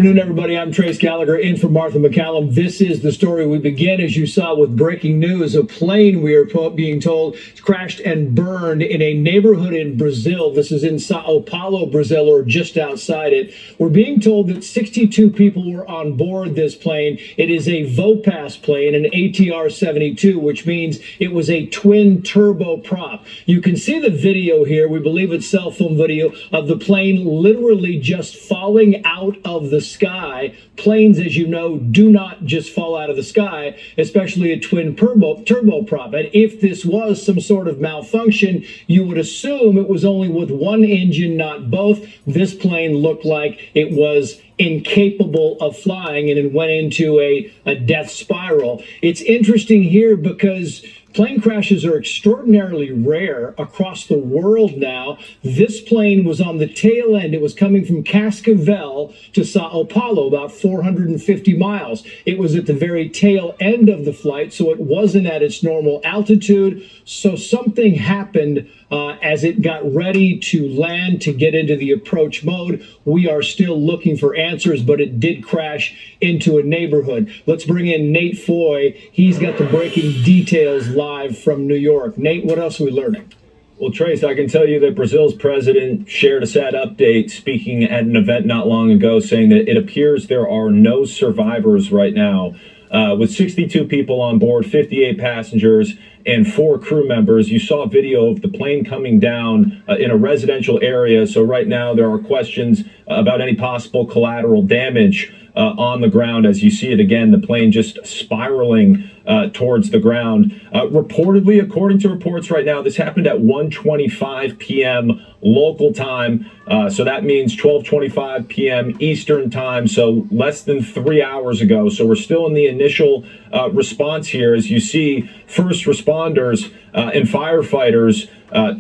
Good afternoon, everybody. I'm Trace Gallagher in for Martha McCallum. This is the story. We begin, as you saw, with breaking news. A plane, we are being told, crashed and burned in a neighborhood in Brazil. This is in Sao Paulo, Brazil, or just outside it. We're being told that 62 people were on board this plane. It is a Vopas plane, an ATR-72, which means it was a twin turboprop. You can see the video here. We believe it's cell phone video of the plane literally just falling out of the sky. Planes, as you know, do not just fall out of the sky, especially a twin turboprop. And if this was some sort of malfunction, you would assume it was only with one engine, not both. This plane looked like it was incapable of flying, and it went into a death spiral. It's interesting here because plane crashes are extraordinarily rare across the world now. This plane was on the tail end. It was coming from Cascavel to Sao Paulo, about 450 miles. It was at the very tail end of the flight, so it wasn't at its normal altitude. So something happened as it got ready to land, to get into the approach mode. We are still looking for answers, but it did crash into a neighborhood. Let's bring in Nate Foy. He's got the breaking details live from New York. Nate, what else are we learning? Well, Trace, I can tell you that Brazil's president shared a sad update speaking at an event not long ago, saying that it appears there are no survivors right now. With 62 people on board, 58 passengers, and 4 crew members. You saw a video of the plane coming down in a residential area. So right now there are questions about any possible collateral damage on the ground. As you see it again, the plane just spiraling towards the ground. Reportedly, according to reports right now, this happened at 1:25 p.m. local time. So that means 12:25 p.m. Eastern time. So less than 3 hours ago. So we're still in the initial response here. As you see, first responders and firefighters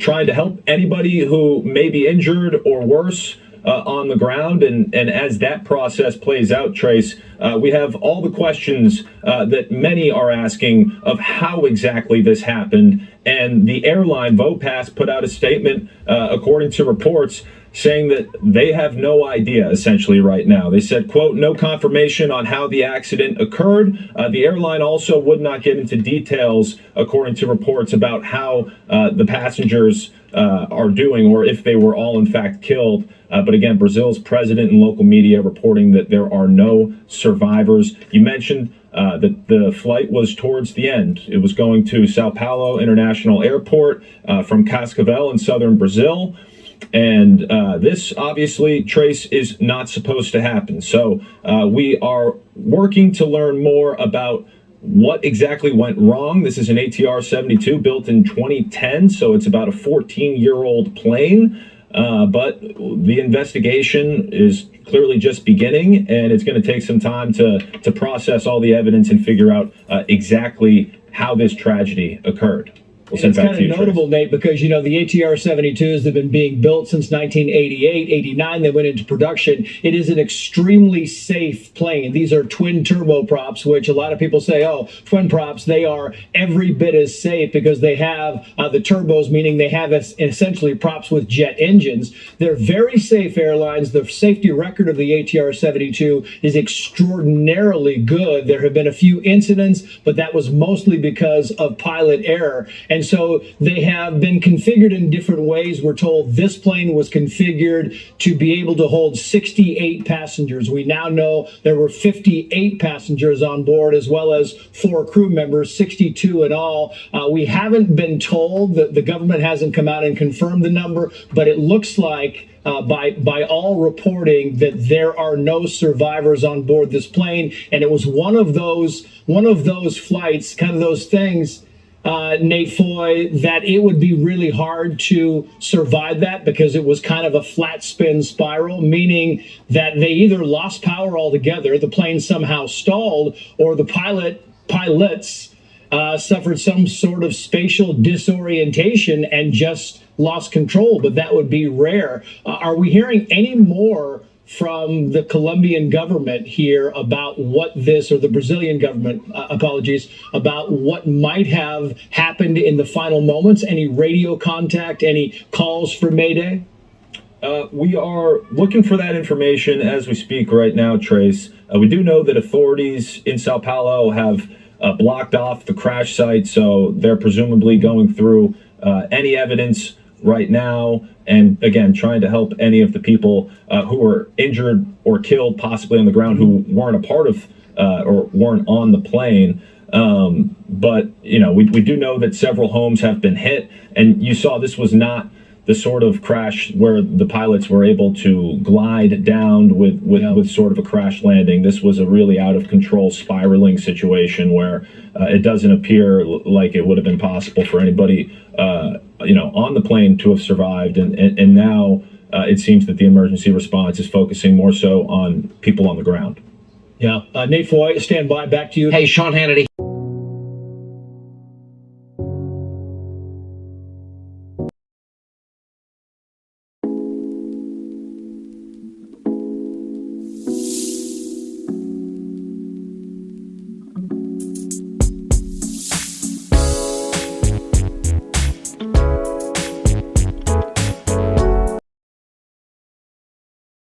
trying to help anybody who may be injured or worse on the ground. And as that process plays out, Trace, we have all the questions that many are asking of how exactly this happened. And the airline, Vopas, put out a statement, according to reports, saying that they have no idea, essentially, right now. They said, quote, no confirmation on how the accident occurred. The airline also would not get into details, according to reports, about how the passengers are doing or if they were all, in fact, killed. But again, Brazil's president and local media reporting that there are no survivors. You mentioned that the flight was towards the end. It was going to Sao Paulo International Airport from Cascavel in southern Brazil. And this, obviously, Trace, is not supposed to happen. So we are working to learn more about what exactly went wrong. This is an ATR-72 built in 2010, so it's about a 14-year-old plane. But the investigation is clearly just beginning, and it's going to take some time to process all the evidence and figure out exactly how this tragedy occurred. It's kind of notable, Nate, because, you know, the ATR-72s have been being built since 1988, 89. They went into production. It is an extremely safe plane. These are twin turboprops, which a lot of people say, oh, twin props, they are every bit as safe because they have the turbos, meaning they have essentially props with jet engines. They're very safe airlines. The safety record of the ATR-72 is extraordinarily good. There have been a few incidents, but that was mostly because of pilot error. And so they have been configured in different ways. We're told this plane was configured to be able to hold 68 passengers. We now know there were 58 passengers on board, as well as 4 crew members, 62 in all. We haven't been told, that the government hasn't come out and confirmed the number, but it looks like by all reporting that there are no survivors on board this plane. And it was one of those flights, kind of those things, Nate Foy, that it would be really hard to survive that because it was kind of a flat spin spiral, meaning that they either lost power altogether, the plane somehow stalled, or the pilots suffered some sort of spatial disorientation and just lost control. But that would be rare. Are we hearing any more from the Colombian government here about what this, or the Brazilian government, apologies, about what might have happened in the final moments? Any radio contact, any calls for Mayday? We are looking for that information as we speak right now, Trace. We do know that authorities in Sao Paulo have blocked off the crash site, so they're presumably going through any evidence right now, and again, trying to help any of the people who were injured or killed, possibly on the ground, who weren't a part of or weren't on the plane. But we do know that several homes have been hit, and you saw this was not the sort of crash where the pilots were able to glide down with sort of a crash landing. This was a really out of control spiraling situation where it doesn't appear like it would have been possible for anybody on the plane to have survived. And now it seems that the emergency response is focusing more so on people on the ground. Yeah. Nate Foy, stand by. Back to you. Hey, Sean Hannity.